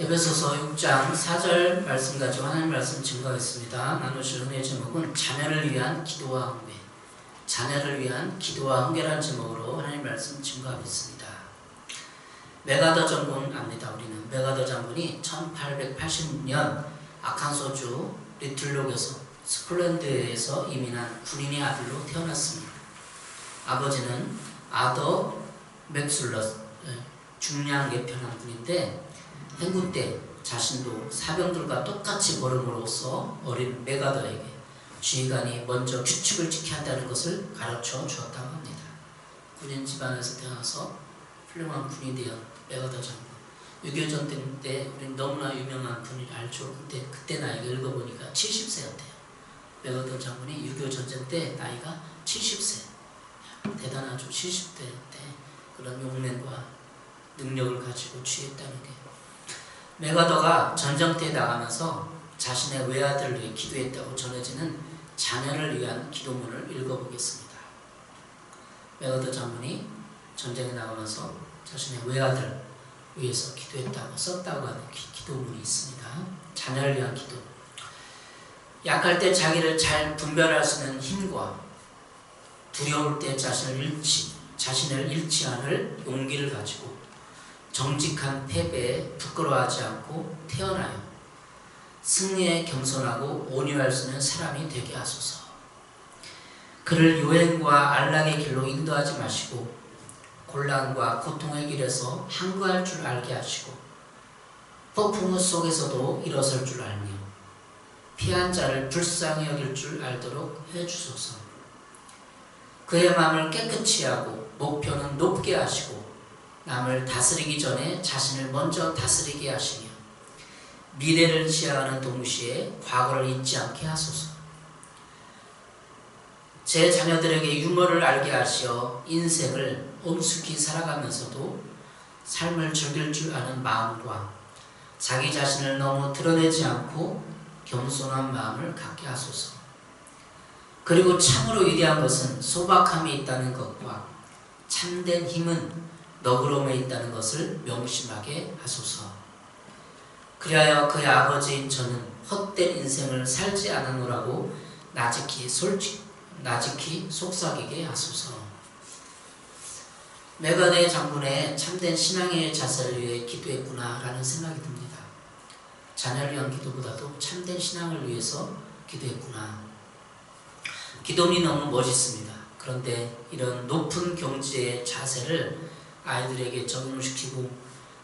에베소서 6장 4절 말씀 가지고 하나님 말씀 증거하겠습니다. 나누실 은혜의 제목은 자녀를 위한 기도와 훈계. 자녀를 위한 기도와 훈계라는 제목으로 하나님 말씀 증거하겠습니다. 메가더 장군 압니다. 우리는 메가더 장군이 1880년 아칸소주 리틀록에서 스콜랜드에서 이민한 군인의 아들로 태어났습니다. 아버지는 아더 맥술러 중량 예편한 분인데 행군 때 자신도 사병들과 똑같이 걸음으로써 어린 메가더에게 지휘관이 먼저 규칙을 지켜야 한다는 것을 가르쳐 주었다고 합니다. 군인 집안에서 태어나서 훌륭한 군인이 되어 메가더 장군. 6.25 때 우리는 너무나 유명한 분이 알죠. 근데 그때 나이가 읽어보니까 70세였대요. 메가더 장군이 6.25 전쟁 때 나이가 70세. 대단하죠. 70대 때 그런 용맹과 능력을 가지고 취했다는 게. 메가더가 전쟁터에 나가면서 자신의 외아들을 위해 기도했다고 전해지는 자녀를 위한 기도문을 읽어보겠습니다. 메가더 장군이 전쟁에 나가면서 자신의 외아들 위해서 기도했다고 썼다고 하는 기도문이 있습니다. 자녀를 위한 기도. 약할 때 자기를 잘 분별할 수 있는 힘과 두려울 때 자신을 잃지 않을 용기를 가지고 정직한 패배에 부끄러워하지 않고 태어나요. 승리에 겸손하고 온유할 수 있는 사람이 되게 하소서. 그를 요행과 안락의 길로 인도하지 마시고 곤란과 고통의 길에서 항거할 줄 알게 하시고 폭풍우 속에서도 일어설 줄 알며 피한 자를 불쌍히 여길 줄 알도록 해주소서. 그의 마음을 깨끗이 하고 목표는 높게 하시고 남을 다스리기 전에 자신을 먼저 다스리게 하시며 미래를 지향하는 동시에 과거를 잊지 않게 하소서. 제 자녀들에게 유머를 알게 하시어 인생을 엄숙히 살아가면서도 삶을 즐길 줄 아는 마음과 자기 자신을 너무 드러내지 않고 겸손한 마음을 갖게 하소서. 그리고 참으로 위대한 것은 소박함이 있다는 것과 참된 힘은 너그러움에 있다는 것을 명심하게 하소서. 그리하여 그의 아버지인 저는 헛된 인생을 살지 않으노라고 나직히 속삭이게 하소서. 메가더 장군의 참된 신앙의 자세를 위해 기도했구나 라는 생각이 듭니다. 자녀를 위한 기도보다도 참된 신앙을 위해서 기도했구나. 기도문이 너무 멋있습니다. 그런데 이런 높은 경지의 자세를 아이들에게 적용시키고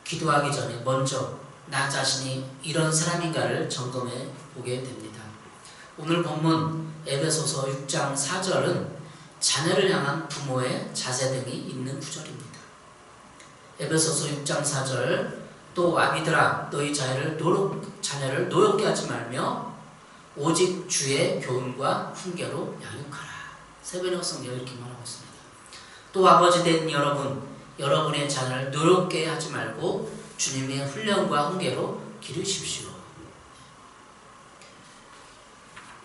기도하기 전에 먼저 나 자신이 이런 사람인가를 점검해 보게 됩니다. 오늘 본문 에베소서 6장 4절은 자녀를 향한 부모의 자세 등이 있는 구절입니다. 에베소서 6장 4절 또 아비들아 너희 자녀를 노엽게 하지 말며 오직 주의 교훈과 훈계로 양육하라. 세번역 성경 이렇게 말하고 있습니다. 또 아버지 된 여러분의 자녀를 노엽게 하지 말고 주님의 훈련과 훈계로 기르십시오.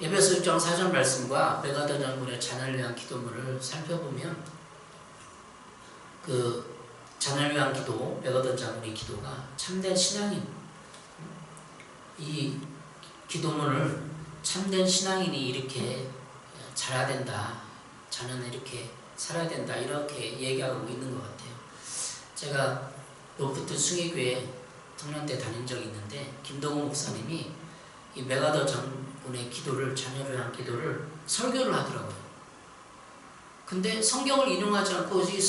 에베소 6장 4절 말씀과 메가더 장군의 자녀를 위한 기도문을 살펴보면 그 자녀를 위한 기도, 메가더 장군의 기도가 참된 신앙인, 이 기도문을 참된 신앙인이 이렇게 잘해야 된다, 자녀는 이렇게 살아야 된다, 이렇게 얘기하고 있는 것 같아요. 제가 로프트 숭의교회 청년대 다닌 적이 있는데 김동훈 목사님이 이 메가더 장군의 기도를, 자녀를 위한 기도를 설교를 하더라고요. 근데 성경을 인용하지 않고 이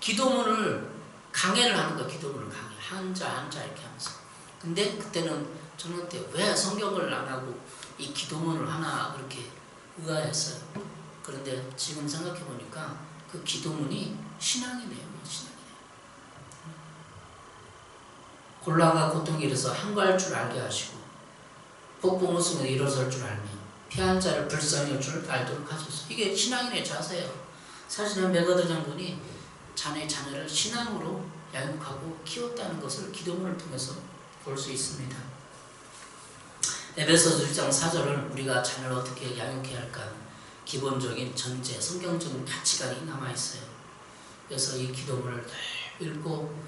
기도문을 강해를 하는 거예요. 기도문을 강해. 한자 이렇게 하면서. 근데 그때는 청년대 왜 성경을 안 하고 이 기도문을 하나 그렇게 의아했어요. 그런데 지금 생각해 보니까 그 기도문이 신앙이네요. 곤란과 고통이 일어서 항거할 줄 알게 하시고 폭풍우 속에 일어설 줄 알며 피한 자를 불쌍히 여길 줄 알도록 하소서. 이게 신앙인의 자세예요. 사실은 메가더 장군이 자녀를 신앙으로 양육하고 키웠다는 것을 기도문을 통해서 볼 수 있습니다. 에베소서 1장 4절은 우리가 자녀를 어떻게 양육해야 할까 기본적인 전제, 성경적인 가치관이 남아있어요. 그래서 이 기도문을 늘 읽고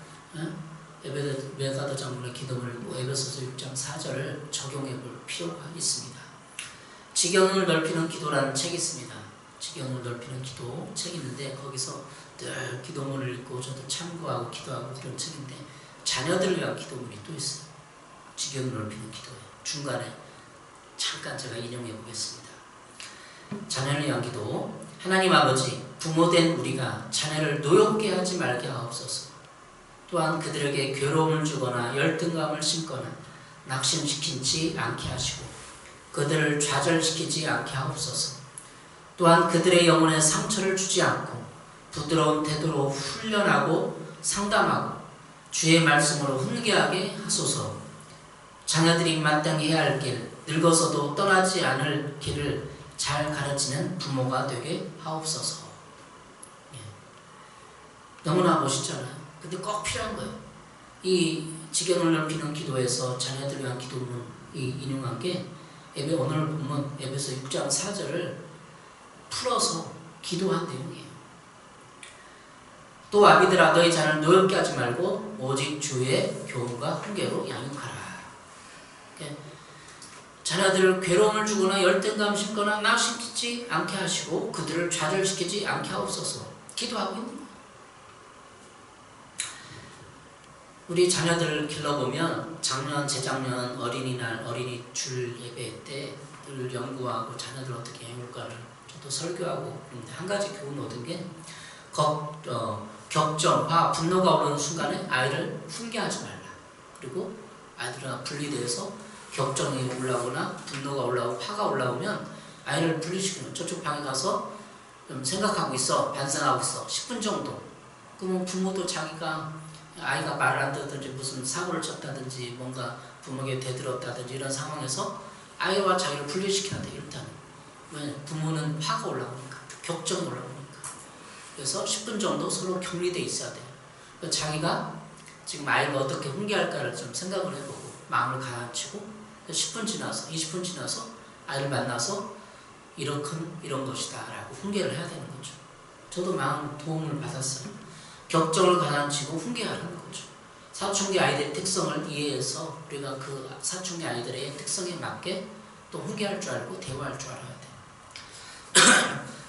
에베가더 장군의 기도문을 에베소서 6장 4절을 적용해 볼 필요가 있습니다. 지경을 넓히는 기도라는 책이 있습니다. 지경을 넓히는 기도 책이 있는데 거기서 늘 기도문을 읽고 저도 참고하고 기도하고 그런 책인데 자녀들을 위한 기도문이 또 있어요. 지경을 넓히는 기도예요. 중간에 잠깐 제가 인용해 보겠습니다. 자녀를 위한 기도. 하나님 아버지, 부모된 우리가 자녀를 노엽게 하지 말게 하옵소서. 또한 그들에게 괴로움을 주거나 열등감을 심거나 낙심시키지 않게 하시고 그들을 좌절시키지 않게 하옵소서. 또한 그들의 영혼에 상처를 주지 않고 부드러운 태도로 훈련하고 상담하고 주의 말씀으로 훈계하게 하소서. 자녀들이 마땅히 해야 할 길, 늙어서도 떠나지 않을 길을 잘 가르치는 부모가 되게 하옵소서. 예. 너무나 멋있잖아요. 근데 꼭 필요한 거예요. 이 지경을 넓히는 기도에서 자녀들 위한 기도문이 인용한 게 오늘 보면 에베소 6장 4절을 풀어서 기도한 내용이에요. 또 아비들아 너희 자녀를 노엽게 하지 말고 오직 주의 교훈과 훈계로 양육하라. 자녀들을 괴로움을 주거나 열등감 심거나 낙심시키지 않게 하시고 그들을 좌절시키지 않게 하옵소서. 기도하고 있는 거예요. 우리 자녀들을 길러보면 작년, 재작년 어린이날, 어린이 줄 예배 때 늘 연구하고 자녀들 어떻게 해볼까를 저도 설교하고 있는데 한 가지 교훈 얻은 게 격정, 화, 분노가 오르는 순간에 아이를 훈계하지 말라. 그리고 아이들과 분리돼서 격정이 올라오거나 분노가 올라오고 화가 올라오면 아이를 분리시키면 저쪽 방에 가서 좀 생각하고 있어, 반성하고 있어 10분 정도. 그러면 부모도 자기가 아이가 말을 안 듣든지 무슨 사고를 쳤다든지 뭔가 부모에게 대들었다든지 이런 상황에서 아이와 자기를 분리시켜야 돼. 일단은 왜? 부모는 화가 올라오니까, 격정이 올라오니까. 그래서 10분 정도 서로 격리돼 있어야 돼요. 자기가 지금 아이가 어떻게 훈계할까를 좀 생각을 해보고 마음을 가라앉히고 10분 지나서 20분 지나서 아이를 만나서 이런 것이다 라고 훈계를 해야 되는 거죠. 저도 많은 도움을 받았어요. 격정을 가라앉히고 훈계하라는 거죠. 사춘기 아이들의 특성을 이해해서 우리가 그 사춘기 아이들의 특성에 맞게 또 훈계할 줄 알고 대화할 줄 알아야 돼요.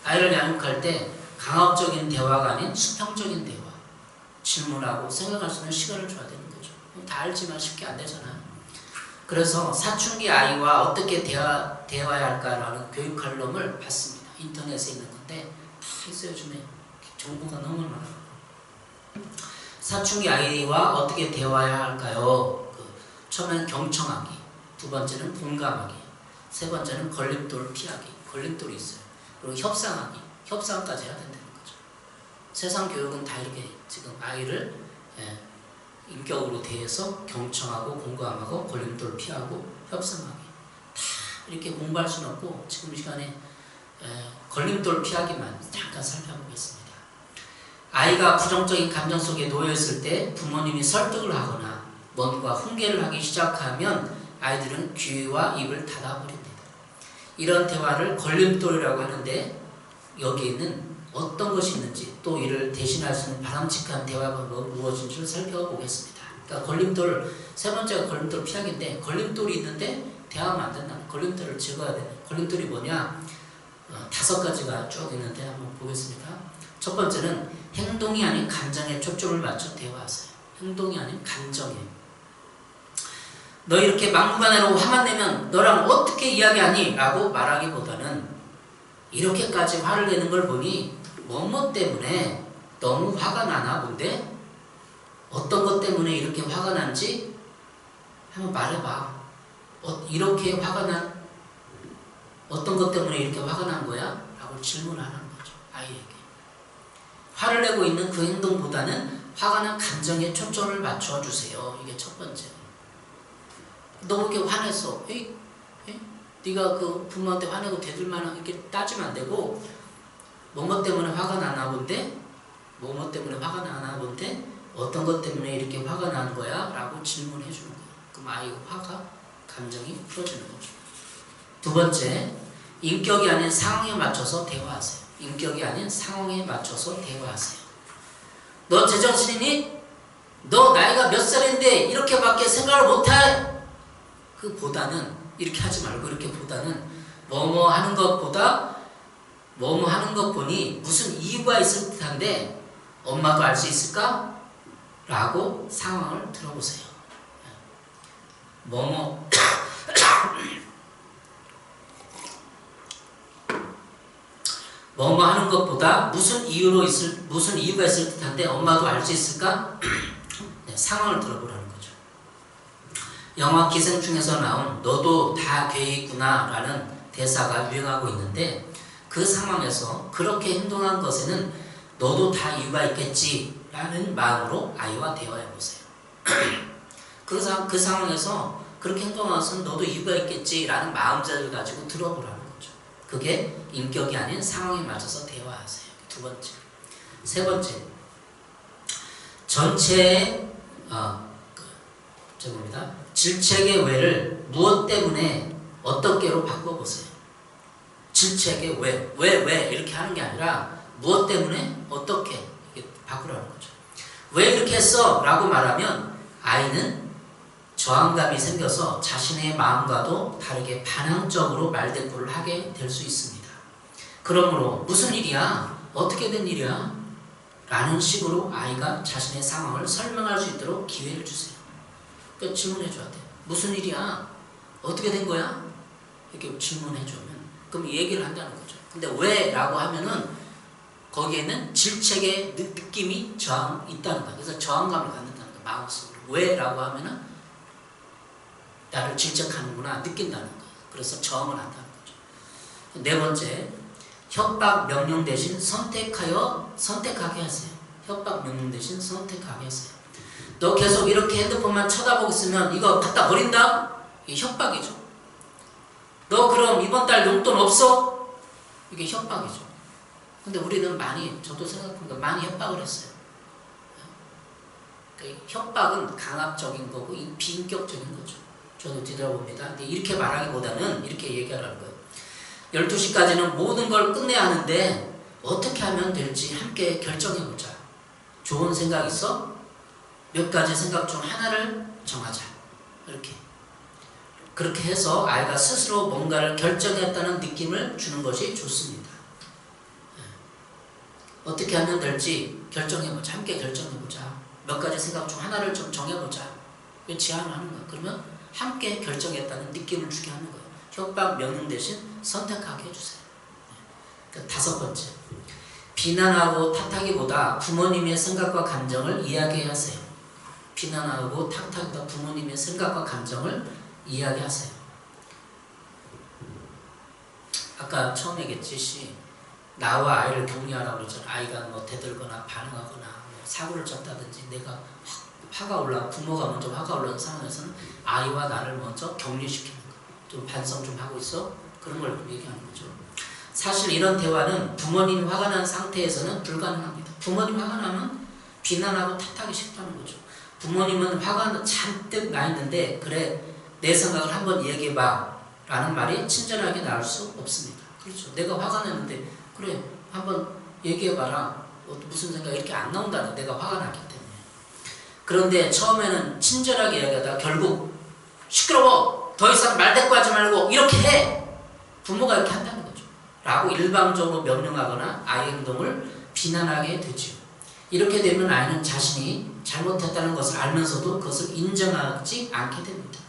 아이를 양육할 때 강압적인 대화가 아닌 수평적인 대화, 질문하고 생각할 수 있는 시간을 줘야 되는 거죠. 다 알지만 쉽게 안 되잖아요. 그래서 사춘기 아이와 어떻게 대화해야 할까라는 교육 칼럼을 봤습니다. 인터넷에 있는 건데 다 있어요. 요즘에 정보가 너무 많아요. 사춘기 아이와 어떻게 대화해야 할까요? 처음에는 경청하기, 두 번째는 공감하기, 세 번째는 걸림돌 피하기. 걸림돌이 있어요. 그리고 협상하기, 협상까지 해야 된다는 거죠. 세상 교육은 다 이렇게 지금 아이를 인격으로 대해서 경청하고 공감하고 걸림돌 피하고 협상하기 다 이렇게 공부할 수는 없고 지금 이 시간에 걸림돌 피하기만 잠깐 살펴보겠습니다. 아이가 부정적인 감정 속에 놓여있을 때 부모님이 설득을 하거나 뭔가 훈계를 하기 시작하면 아이들은 귀와 입을 닫아버립니다. 이런 대화를 걸림돌이라고 하는데 여기에는 어떤 것이 있는지 또 이를 대신할 수 있는 바람직한 대화 방법은 무엇인지를 살펴보겠습니다. 그러니까 걸림돌, 세 번째가 걸림돌 피하기인데 걸림돌이 있는데 대화하면 안 된다. 걸림돌을 제거해야 돼요. 걸림돌이 뭐냐? 5가지가 쭉 있는데 한번 보겠습니다. 첫 번째는 행동이 아닌 감정에 초점을 맞춰 대화하세요. 행동이 아닌 감정에. 너 이렇게 막무가내로 화만 내면 너랑 어떻게 이야기하니? 라고 말하기보다는 이렇게까지 화를 내는 걸 보니 뭐뭐 때문에 너무 화가 나나 본데? 어떤 것 때문에 이렇게 화가 난지 한번 말해봐. 이렇게 화가 난 어떤 것 때문에 이렇게 화가 난 거야? 라고 질문하는 거죠. 아이에게. 화를 내고 있는 그 행동보다는 화가 난 감정에 초점을 맞춰주세요. 이게 첫 번째. 너 이렇게 화냈어. 에이? 네가 그 부모한테 화내고 대들만 이렇게 따지면 안 되고 뭐뭐 때문에 화가 나나 본데? 뭐뭐 때문에 화가 나나 본데? 어떤 것 때문에 이렇게 화가 나는 거야? 라고 질문해 주는 거예요. 그럼 아이가 화가 감정이 풀어지는 거죠. 두 번째, 인격이 아닌 상황에 맞춰서 대화하세요. 인격이 아닌 상황에 맞춰서 대화하세요. 너 제정신이니? 너 나이가 몇 살인데 이렇게밖에 생각을 못해. 그보다는 이렇게 하지 말고 이렇게 보다는 뭐뭐 하는 것보다 뭐뭐 하는 것 보니 무슨 이유가 있을 듯한데 엄마도 알 수 있을까? 라고 상황을 들어보세요. 뭐뭐 뭐뭐 하는 것보다 무슨 이유가 있을 듯한데 엄마도 알 수 있을까? 네, 상황을 들어보라는 거죠. 영화 기생충에서 나온 너도 다 돼 있구나 라는 대사가 유행하고 있는데 그 상황에서 그렇게 행동한 것에는 너도 다 이유가 있겠지 라는 마음으로 아이와 대화해 보세요. 그 상황에서 그렇게 행동한 것은 너도 이유가 있겠지 라는 마음자를 가지고 들어보라는 거죠. 그게 인격이 아닌 상황에 맞춰서 대화하세요. 두 번째. 세 번째. 전체의 질책의 왜를 무엇 때문에 어떻게로 바꿔보세요. 질책의 왜 이렇게 하는 게 아니라 무엇 때문에 어떻게 이렇게 바꾸라는 거죠. 왜 이렇게 했어? 라고 말하면 아이는 저항감이 생겨서 자신의 마음과도 다르게 반항적으로 말대꾸를 하게 될 수 있습니다. 그러므로 무슨 일이야? 어떻게 된 일이야? 라는 식으로 아이가 자신의 상황을 설명할 수 있도록 기회를 주세요. 그러니까 질문해 줘야 돼요. 무슨 일이야? 어떻게 된 거야? 이렇게 질문해 주면 그럼 얘기를 한다는 거죠. 근데 왜? 라고 하면은 거기에는 질책의 느낌이 있다는 거예요. 그래서 저항감을 갖는다는 거예요. 마음속으로. 왜? 라고 하면은 나를 질책하는구나 느낀다는 거예요. 그래서 저항을 한다는 거죠. 네 번째, 협박 명령 대신 선택하게 하세요. 협박 명령 대신 선택하게 하세요. 너 계속 이렇게 핸드폰만 쳐다보고 있으면 이거 갖다 버린다? 이게 협박이죠. 너 그럼 이번 달 용돈 없어? 이게 협박이죠. 근데 우리는 저도 생각해보니까 많이 협박을 했어요. 그러니까 협박은 강압적인 거고 비인격적인 거죠. 저도 뒤돌아봅니다. 근데 이렇게 말하기보다는 이렇게 얘기하라는 거예요. 12시까지는 모든 걸 끝내야 하는데 어떻게 하면 될지 함께 결정해보자. 좋은 생각 있어? 몇 가지 생각 중 하나를 정하자. 그렇게 해서 아이가 스스로 뭔가를 결정했다는 느낌을 주는 것이 좋습니다. 어떻게 하면 될지 결정해보자. 함께 결정해보자. 몇 가지 생각 중 하나를 좀 정해보자. 제안을 하는 거예요. 그러면 함께 결정했다는 느낌을 주게 하는 거예요. 협박 명령 대신 선택하게 해주세요. 다섯 번째, 비난하고 탓하기보다 부모님의 생각과 감정을 이야기하세요. 비난하고 탓하기보다 부모님의 생각과 감정을 이야기하세요. 아까 처음 얘기했듯이 나와 아이를 격려하라고 그러잖아요. 아이가 뭐 대들거나 반응하거나 사고를 쳤다든지 내가 화가 올라 부모가 먼저 화가 올라온 상황에서는 아이와 나를 먼저 격려시키는 거. 좀 반성 좀 하고 있어? 그런 걸 얘기하는 거죠. 사실 이런 대화는 부모님 화가 난 상태에서는 불가능합니다. 부모님 화가 나면 비난하고 탓하기 쉽다는 거죠. 부모님은 화가 잔뜩 나 있는데 그래 내 생각을 한번 얘기해봐 라는 말이 친절하게 나올 수 없습니다. 그렇죠. 내가 화가 났는데 그래 한번 얘기해봐라 무슨 생각 이렇게 안 나온다는 내가 화가 났기 때문에. 그런데 처음에는 친절하게 얘기하다가 결국 시끄러워 더 이상 말대꾸하지 말고 이렇게 해 부모가 이렇게 한다는 거죠. 라고 일방적으로 명령하거나 아이의 행동을 비난하게 되죠. 이렇게 되면 아이는 자신이 잘못했다는 것을 알면서도 그것을 인정하지 않게 됩니다.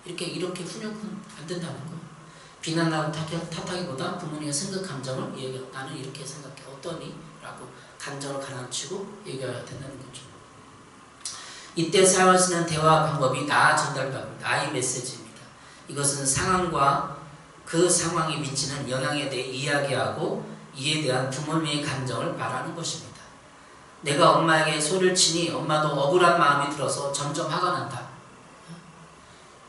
이렇게 훈육은 안 된다는 거예요. 비난하고 탓하기보다 부모님의 생각, 감정을 얘기하고 나는 이렇게 생각해 어떠니? 라고 감정을 가라앉히고 얘기해야 된다는 거죠. 이때 사용할 수 있는 대화 방법이 나 전달방입니다. 아이 메시지입니다. 이것은 상황과 그 상황이 미치는 영향에 대해 이야기하고 이에 대한 부모님의 감정을 말하는 것입니다. 내가 엄마에게 소리를 치니 엄마도 억울한 마음이 들어서 점점 화가 난다.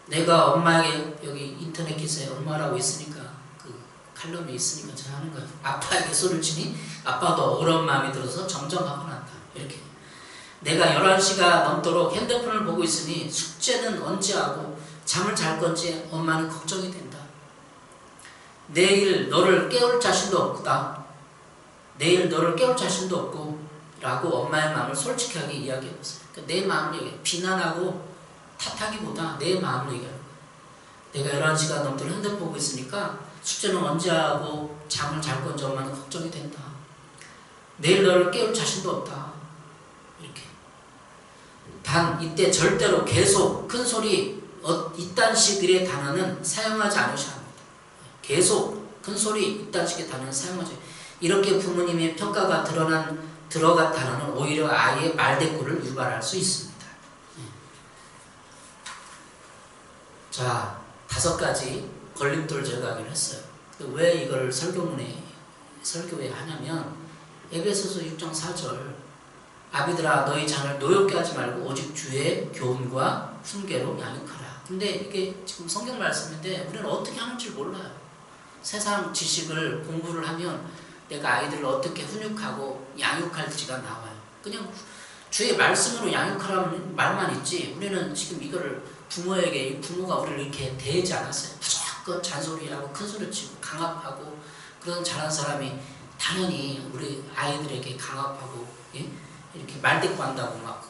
내가 엄마에게 여기 인터넷 기사에 엄마라고 있으니까 그 칼럼이 있으니까 제가 하는 거예요. 아빠에게 소리를 치니 아빠도 억울한 마음이 들어서 점점 화가 난다. 이렇게. 내가 11시가 넘도록 핸드폰을 보고 있으니 숙제는 언제 하고 잠을 잘 건지 엄마는 걱정이 된다. 내일 너를 깨울 자신도 없다. 내일 너를 깨울 자신도 없고 라고 엄마의 마음을 솔직하게 이야기해보세요. 그러니까 내 마음을 얘기해. 비난하고 탓하기보다 내 마음을 얘기하는 거야. 내가 11시간 넘도록 핸드폰 보고 있으니까 숙제는 언제 하고 잠을 잘 건지 엄마는 걱정이 된다. 내일 너를 깨울 자신도 없다. 이렇게. 단 이때 절대로 계속 큰 소리 이딴 식의 단어는 사용하지 않으셔야 합니다. 계속 큰 소리 이딴 식의 단어는 사용하지. 이렇게 부모님의 평가가 들어간 단어는 오히려 아이의 말대꾸를 유발할 수 있습니다. 자, 5가지 걸림돌 제거하기를 했어요. 왜 이걸 설교에 하냐면 에베소서 6장 4절 아비들아 너희 자녀를 노엽게 하지 말고 오직 주의 교훈과 훈계로 양육하라. 근데 이게 지금 성경 말씀인데 우리는 어떻게 하는지 몰라요. 세상 지식을 공부를 하면 내가 아이들을 어떻게 훈육하고 양육할지가 나와요. 그냥 주의 말씀으로 양육하라는 말만 있지 우리는 지금 이거를 부모에게 부모가 우리를 이렇게 대하지 않았어요. 무조건 잔소리하고 큰소리치고 강압하고 그런 잘한 사람이 당연히 우리 아이들에게 강압하고 예? 이렇게 말대꾸한다고 막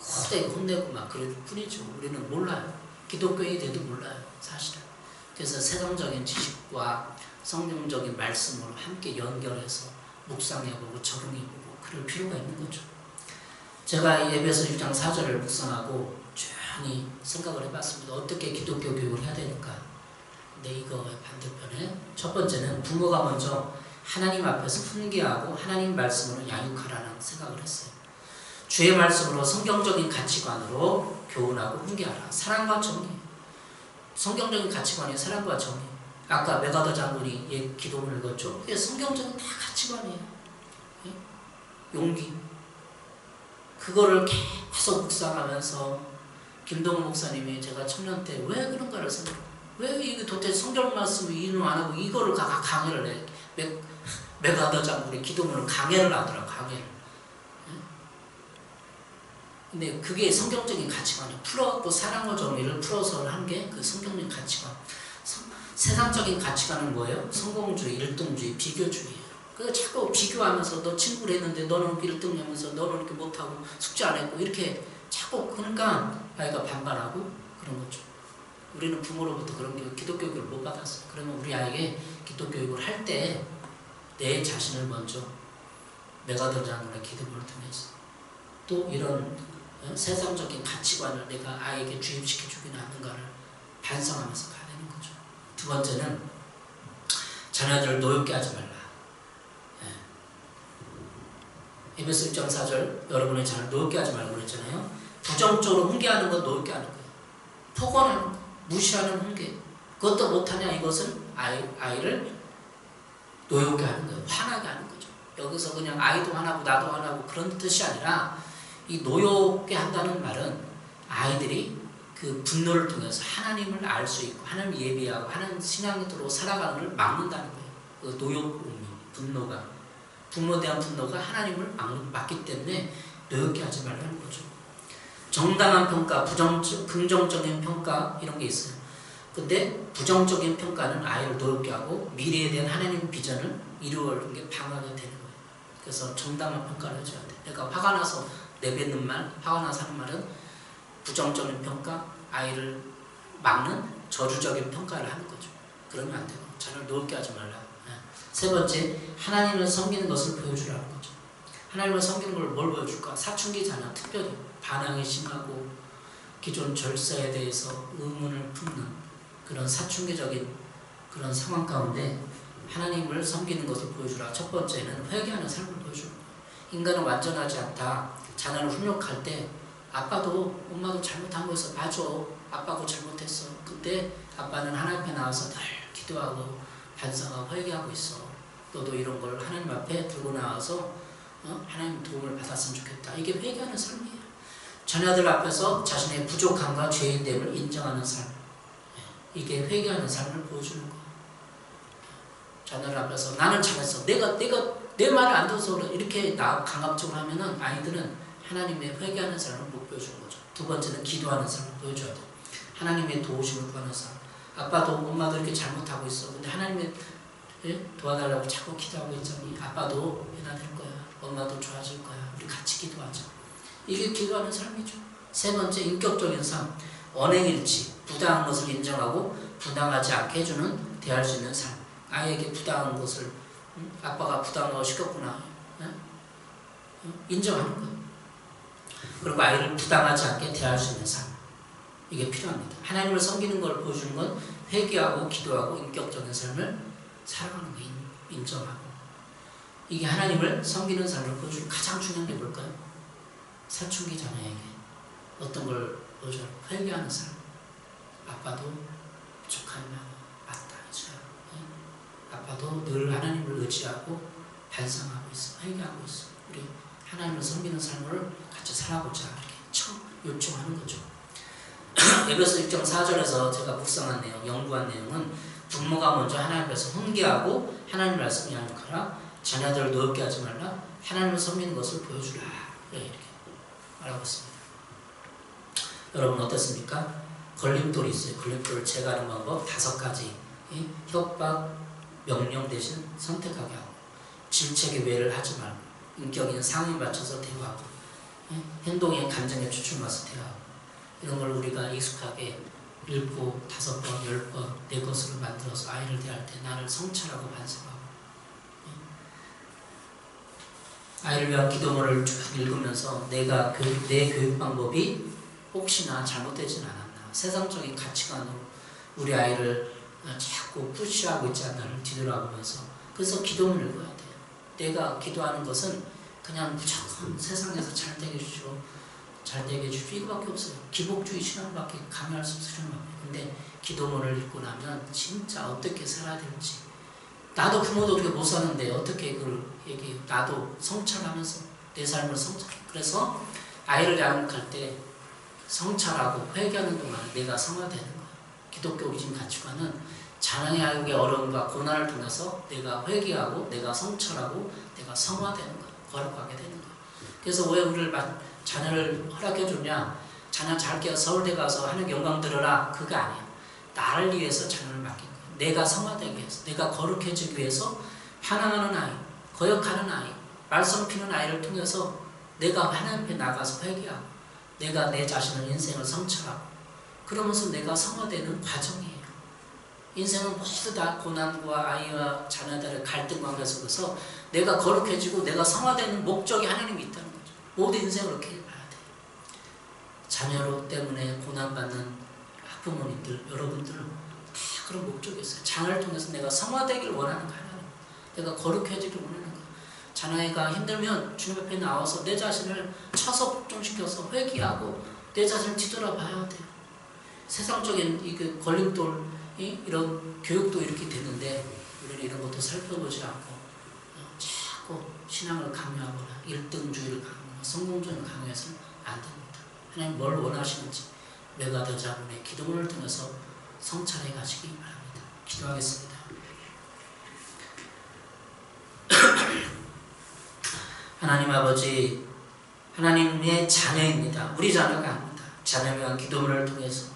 혼내고 막 그럴 뿐이죠. 우리는 몰라요. 기독교인이 돼도 몰라요. 사실은. 그래서 세상적인 지식과 성경적인 말씀으로 함께 연결해서 묵상해보고 적용해보고 그럴 필요가 있는 거죠. 제가 이 에베소 6장 4절을 묵상하고 조용히 생각을 해봤습니다. 어떻게 기독교 교육을 해야 되니까. 근데 이거의 반대편에 첫 번째는 부모가 먼저 하나님 앞에서 훈계하고 하나님 말씀으로 양육하라는 생각을 했어요. 주의 말씀으로 성경적인 가치관으로 교훈하고 훈계하라. 사랑과 정의. 성경적인 가치관이 사랑과 정의. 아까 메가더 장군이 기도문을 읽었죠. 그게 성경적인 다 가치관이에요. 예? 용기. 그거를 계속 묵상하면서 김동훈 목사님이 제가 청년 때 왜 그런가를 생각해요. 왜 이게 도대체 성경 말씀을 이해는 안 하고 이거를 강의를 해. 메가더 장군이 기도문을 강해를 하더라고. 강해를. 근데 그게 성경적인 가치관이에요. 풀어갖고 사랑과 정의를 풀어서 한 게 그 성경적인 가치관. 세상적인 가치관은 뭐예요? 성공주의, 일등주의, 비교주의예요. 그래서 자꾸 비교하면서 너 친구를 했는데 너는 1등 하면서 너는 이렇게 못하고 숙제 안 했고 이렇게 자꾸 그러니까 아이가 반발하고 그런 거죠. 우리는 부모로부터 그런 기독교육을 못 받았어요. 그러면 우리 아이에게 기독교육을 할 때 내 자신을 먼저 메가더 장군의 기도문을 통해서 또 이런 세상적인 가치관을 내가 아이에게 주입시켜주기는 하는가를 반성하면서 가야 되는 거죠. 두 번째는 자녀들을 노엽게 하지 말라. 에베소 1장 4절 여러분의 자녀를 노엽게 하지 말라고 그랬잖아요. 부정적으로 훈계하는 건 노엽게 하는 거예요. 폭언하는 거, 무시하는 훈계. 그것도 못하냐 이것은 아이를 노엽게 하는 거예요. 화나게 하는 거죠. 여기서 그냥 아이도 화나고 나도 화나고 그런 뜻이 아니라 이 노엽게 한다는 말은 아이들이 그 분노를 통해서 하나님을 알 수 있고 하나님 예비하고 하나님 신앙으로 살아가는 걸 막는다는 거예요. 그 노엽음이 분노가 부모에 대한 분노가 하나님을 막기 때문에 노엽게 하지 말라는 거죠. 정당한 평가, 긍정적인 평가 이런 게 있어요. 근데 부정적인 평가는 아이를 노엽게 하고 미래에 대한 하나님 비전을 이루어가는 게 방해가 되는 거예요. 그래서 정당한 평가를 해줘야 돼. 그러니까 화가 나서 내뱉는 말, 화가 나서 하는 말은 부정적인 평가, 아이를 막는 저주적인 평가를 하는 거죠. 그러면 안 되고 자녀를 노엽게 하지 말라. 세 번째, 하나님을 섬기는 것을 보여주라는 거죠. 하나님을 섬기는 걸 뭘 보여줄까? 사춘기 자녀 특별히 반항이 심하고 기존 절사에 대해서 의문을 품는 그런 사춘기적인 그런 상황 가운데 하나님을 섬기는 것을 보여주라. 첫 번째는 회개하는 삶을 보여주는 거예요. 인간은 완전하지 않다. 자녀를 훈육할 때 아빠도 엄마도 잘못한 거에서 맞아. 아빠가 잘못했어. 그때 아빠는 하나님 앞에 나와서 늘 기도하고 반성하고 회개하고 있어. 너도 이런 걸 하나님 앞에 들고 나와서 하나님 도움을 받았으면 좋겠다. 이게 회개하는 삶이에요. 자녀들 앞에서 자신의 부족함과 죄인됨을 인정하는 삶. 이게 회개하는 삶을 보여주는 거예요. 자녀들 앞에서 나는 잘했어. 내가 내 말을 안 들어서 그래. 이렇게 강압적으로 하면은 아이들은 하나님의 회개하는 삶을 못 보여주는 거죠. 두 번째는 기도하는 삶을 보여줘야 돼. 하나님의 도우심을 구하는 삶. 아빠도 엄마도 이렇게 잘못하고 있어. 근데 하나님의 도와달라고 자꾸 기도하고 있잖니. 아빠도 변화될 거야. 엄마도 좋아질 거야. 우리 같이 기도하자. 이게 기도하는 삶이죠. 세 번째, 인격적인 삶. 언행일치, 부당한 것을 인정하고 부당하지 않게 해주는 대할 수 있는 삶. 아이에게 부당한 것을 아빠가 부당한 걸 시켰구나 인정하는 거예요. 그리고 아이를 부당하지 않게 대할 수 있는 삶. 이게 필요합니다. 하나님을 섬기는 걸 보여주는 건 회개하고 기도하고 인격적인 삶을 살아가는 거예요. 인정하고. 이게 하나님을 섬기는 삶을 보여주는 가장 중요한 게 뭘까요? 사춘기 자녀에게 어떤 걸 보여줘요? 회개하는 삶. 아빠도 부족하면 맞다. 아빠도 늘 하나님을 의지하고 반성하고 있어. 회개하고 있어. 우리 하나님을 섬기는 삶을 같이 살아보자. 이렇게 요청하는 거죠. 에베소 1장 4절에서 제가 묵상한 내용, 연구한 내용은 부모가 먼저 하나님 앞에서 훈계하고 하나님 말씀을 양육하라. 자녀들을 노엽게 하지 말라. 하나님을 섬기는 것을 보여주라. 이렇게 말하고 있습니다. 여러분 어떻습니까? 걸림돌이 있어요. 걸림돌을 제거하는 방법 5가지. 협박, 명령 대신 선택하게 하고, 질책의 외를 하지 말고, 인격인 상황에 맞춰서 대화하고, 행동의 감정에 추출해서 대화하고, 이런 걸 우리가 익숙하게 읽고 5번, 10번 내 것으로 만들어서 아이를 대할 때 나를 성찰하고 반성하고, 아이를 위한 기도문을 쭉 읽으면서 내 교육 방법이 혹시나 잘못되진 않았나, 세상적인 가치관으로 우리 아이를 자꾸 푸시하고 있지 않나를 뒤돌아보면서, 그래서 기도문을 읽어야 돼요. 내가 기도하는 것은 그냥 무조건 세상에서 잘 되게 해주죠, 잘 되게 해주죠, 이거밖에 없어요. 기복주의 신앙밖에 강요할 수 없어요. 근데 기도문을 읽고 나면 진짜 어떻게 살아야 될지, 나도 부모도 어떻게 못 사는데 어떻게 그걸 얘기해요. 나도 성찰하면서 내 삶을 성찰해. 그래서 아이를 양육할 때 성찰하고 회개하는 동안 내가 성화되는 거야. 기독교 오리진 가치관은 자녀의 양육의 어려움과 고난을 통해서 내가 회개하고 내가 성찰하고 내가 성화되는 거야. 거룩하게 되는 거야. 그래서 왜 우리를 자녀를 허락해 줬냐? 자녀 잘 키워 서울대 가서 하는 영광 들어라. 그게 아니야. 나를 위해서 자녀를 맡긴 거야. 내가 성화되기 위해서, 내가 거룩해지기 위해서 반항하는 아이, 거역하는 아이, 말썽 피는 아이를 통해서 내가 하나님 앞에 나가서 회개하고 내가 내 자신의 인생을 성찰하고 그러면서 내가 성화되는 과정이에요. 인생은 모두 다 고난과 아이와 자녀들의 갈등 관계 속에서 내가 거룩해지고 내가 성화되는 목적이 하나님이 있다는 거죠. 모든 인생을 그렇게 봐야 돼요. 자녀로 때문에 고난받는 학부모님들, 여러분들은 다 그런 목적이 있어요. 자녀를 통해서 내가 성화되기를 원하는 거 하나님, 내가 거룩해지기를 원하는 거. 자녀가 힘들면 주님 앞에 나와서 내 자신을 쳐서 복종시켜서 회개하고 내 자신을 뒤돌아봐야 돼요. 세상적인 이 걸림돌, 이런 교육도 이렇게 되는데 우리는 이런 것도 살펴보지 않고 자꾸 신앙을 강요하거나 1등주의를 강요하거나 성공주의를 강요해서는 안 됩니다. 하나님 뭘 원하시는지 메가더 자문의 기도문을 통해서 성찰해 가시기 바랍니다. 기도하겠습니다. 하나님 아버지, 하나님의 자녀입니다. 우리 자녀가 아닙니다. 자녀에 대한 기도문을 통해서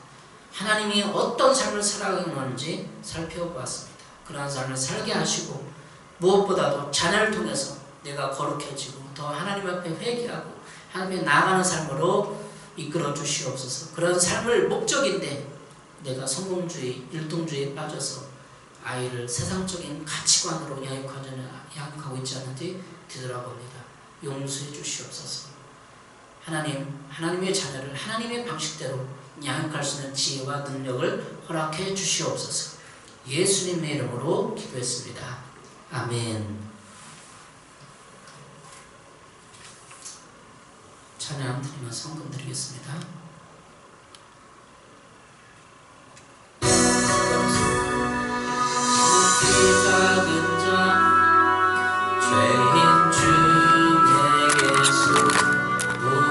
하나님이 어떤 삶을 살아가고 있는지 살펴보았습니다. 그러한 삶을 살게 하시고 무엇보다도 자녀를 통해서 내가 거룩해지고 더 하나님 앞에 회개하고 하나님 앞에 나아가는 삶으로 이끌어 주시옵소서. 그런 삶을 목적인데 내가 성공주의, 일등주의에 빠져서 아이를 세상적인 가치관으로 양육하고 있지 않는지 뒤돌아봅니다. 용서해 주시옵소서. 하나님의 자녀를 하나님의 방식대로 양육할 수 있는 지혜와 능력을 허락해 주시옵소서. 예수님의 이름으로 기도했습니다. 아멘. 찬양 드리며 성금 드리겠습니다.